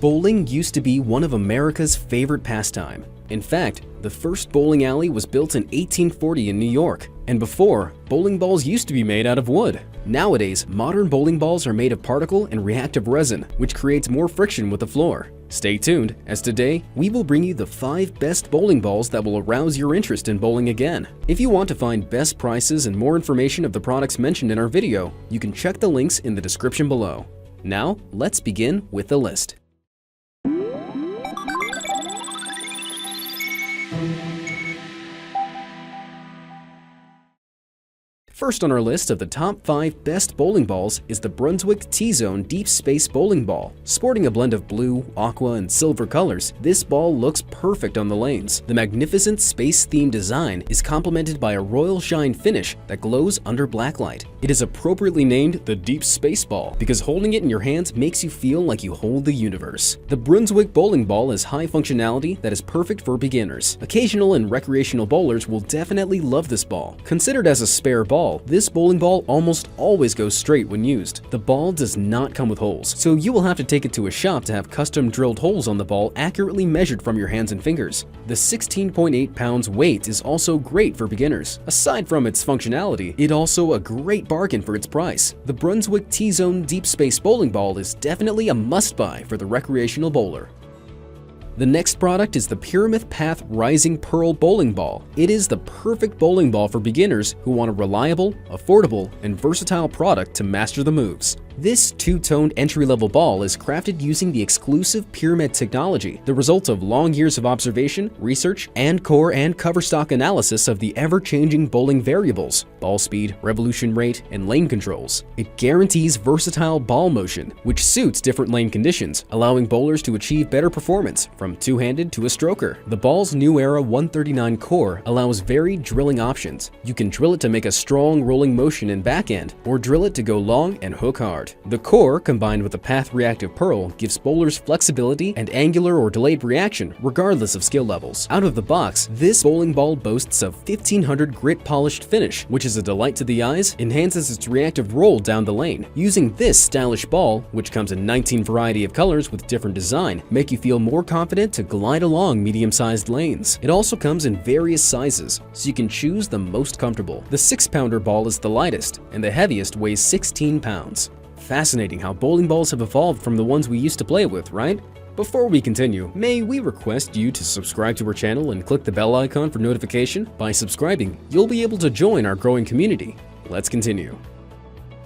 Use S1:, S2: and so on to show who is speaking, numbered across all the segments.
S1: Bowling used to be one of America's favorite pastime. In fact, the first bowling alley was built in 1840 in New York, and before, bowling balls used to be made out of wood. Nowadays, modern bowling balls are made of particle and reactive resin, which creates more friction with the floor. Stay tuned, as today, we will bring you the 5 best bowling balls that will arouse your interest in bowling again. If you want to find best prices and more information of the products mentioned in our video, you can check the links in the description below. Now, let's begin with the list. First on our list of the top 5 best bowling balls is the Brunswick Tzone Deep Space Bowling Ball. Sporting a blend of blue, aqua, and silver colors, this ball looks perfect on the lanes. The magnificent space-themed design is complemented by a royal shine finish that glows under black light. It is appropriately named the Deep Space Ball because holding it in your hands makes you feel like you hold the universe. The Brunswick Bowling Ball has high functionality that is perfect for beginners. Occasional and recreational bowlers will definitely love this ball. Considered as a spare ball, this bowling ball almost always goes straight when used. The ball does not come with holes, so you will have to take it to a shop to have custom drilled holes on the ball accurately measured from your hands and fingers. The 16.8 pounds weight is also great for beginners. Aside from its functionality, it's also a great bargain for its price. The Brunswick Tzone Deep Space Bowling Ball is definitely a must-buy for the recreational bowler. The next product is the Pyramid Path Rising Pearl Bowling Ball. It is the perfect bowling ball for beginners who want a reliable, affordable, and versatile product to master the moves. This two-toned entry-level ball is crafted using the exclusive Pyramid technology, the result of long years of observation, research, and core and cover stock analysis of the ever-changing bowling variables, ball speed, revolution rate, and lane controls. It guarantees versatile ball motion, which suits different lane conditions, allowing bowlers to achieve better performance from two-handed to a stroker. The ball's new era 139 core allows varied drilling options. You can drill it to make a strong rolling motion in backhand, or drill it to go long and hook hard. The core, combined with the Path Reactive Pearl, gives bowlers flexibility and angular or delayed reaction regardless of skill levels. Out of the box, this bowling ball boasts a 1500 grit polished finish, which is a delight to the eyes, enhances its reactive roll down the lane. Using this stylish ball, which comes in 19 variety of colors with different design, make you feel more confident to glide along medium-sized lanes. It also comes in various sizes, so you can choose the most comfortable. The 6-pounder ball is the lightest, and the heaviest weighs 16 pounds. Fascinating how bowling balls have evolved from the ones we used to play with, right? Before we continue, may we request you to subscribe to our channel and click the bell icon for notification? By subscribing, you'll be able to join our growing community. Let's continue.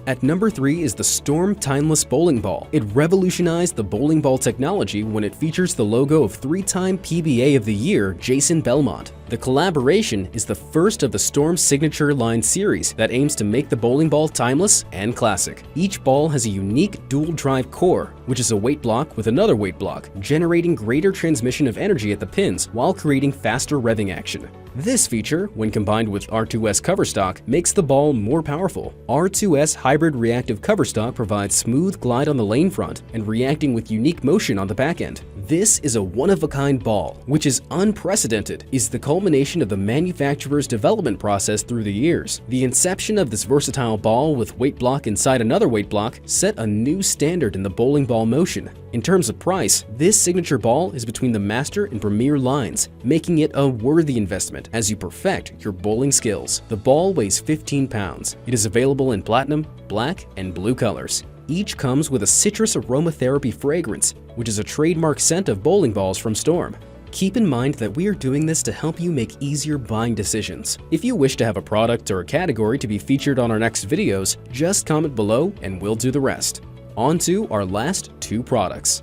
S1: At number 3 is the Storm Timeless Bowling Ball. It revolutionized the bowling ball technology when it features the logo of 3-time PBA of the Year, Jason Belmont. The collaboration is the first of the Storm Signature line series that aims to make the bowling ball timeless and classic. Each ball has a unique dual drive core, which is a weight block with another weight block, generating greater transmission of energy at the pins while creating faster revving action. This feature, when combined with R2S cover stock, makes the ball more powerful. R2S hybrid reactive cover stock provides smooth glide on the lane front and reacting with unique motion on the back end. This is a one-of-a-kind ball, which is unprecedented, is the culmination of the manufacturer's development process through the years. The inception of this versatile ball with weight block inside another weight block set a new standard in the bowling ball motion. In terms of price, this signature ball is between the Master and Premier lines, making it a worthy investment as you perfect your bowling skills. The ball weighs 15 pounds. It is available in platinum, black, and blue colors. Each comes with a citrus aromatherapy fragrance, which is a trademark scent of bowling balls from Storm. Keep in mind that we are doing this to help you make easier buying decisions. If you wish to have a product or a category to be featured on our next videos, just comment below and we'll do the rest. On to our last 2 products.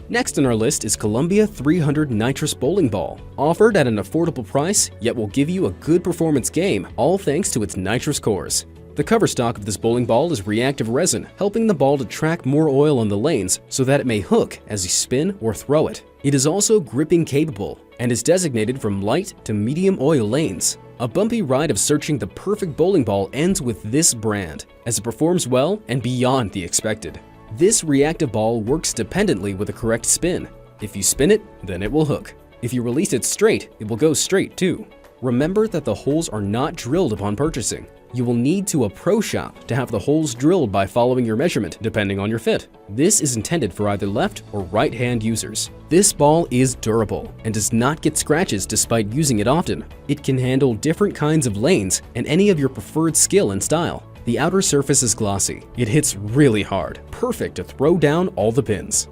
S1: Next on our list is Columbia 300 Nitrous Bowling Ball. Offered at an affordable price, yet will give you a good performance game, all thanks to its nitrous cores. The cover stock of this bowling ball is reactive resin, helping the ball to track more oil on the lanes so that it may hook as you spin or throw it. It is also gripping capable and is designated from light to medium oil lanes. A bumpy ride of searching the perfect bowling ball ends with this brand, as it performs well and beyond the expected. This reactive ball works dependently with a correct spin. If you spin it, then it will hook. If you release it straight, it will go straight too. Remember that the holes are not drilled upon purchasing. You will need to a pro shop to have the holes drilled by following your measurement, depending on your fit. This is intended for either left or right hand users. This ball is durable and does not get scratches despite using it often. It can handle different kinds of lanes and any of your preferred skill and style. The outer surface is glossy. It hits really hard, perfect to throw down all the pins.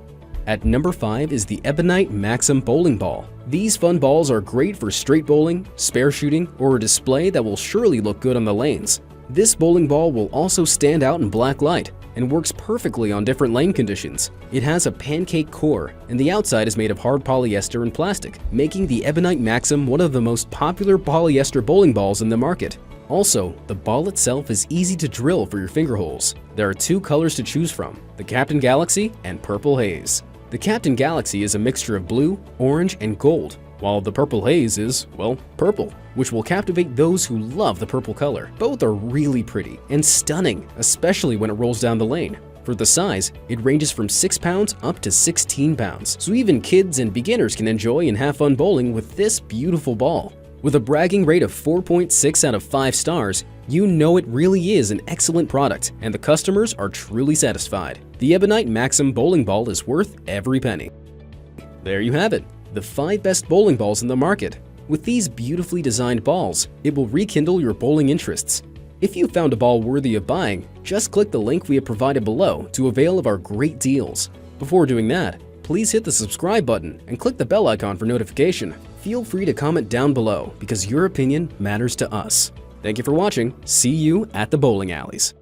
S1: At number 5 is the Ebonite Maxim bowling ball. These fun balls are great for straight bowling, spare shooting, or a display that will surely look good on the lanes. This bowling ball will also stand out in black light and works perfectly on different lane conditions. It has a pancake core, and the outside is made of hard polyester and plastic, making the Ebonite Maxim one of the most popular polyester bowling balls in the market. Also, the ball itself is easy to drill for your finger holes. There are 2 colors to choose from, the Captain Galaxy and Purple Haze. The Captain Galaxy is a mixture of blue, orange, and gold, while the Purple Haze is, well, purple, which will captivate those who love the purple color. Both are really pretty and stunning, especially when it rolls down the lane. For the size, it ranges from 6 pounds up to 16 pounds, so even kids and beginners can enjoy and have fun bowling with this beautiful ball. With a bragging rate of 4.6 out of 5 stars, you know it really is an excellent product, and the customers are truly satisfied. The Ebonite Maxim bowling ball is worth every penny. There you have it, the 5 best bowling balls in the market. With these beautifully designed balls, it will rekindle your bowling interests. If you found a ball worthy of buying, just click the link we have provided below to avail of our great deals. Before doing that, please hit the subscribe button and click the bell icon for notification. Feel free to comment down below because your opinion matters to us. Thank you for watching. See you at the bowling alleys.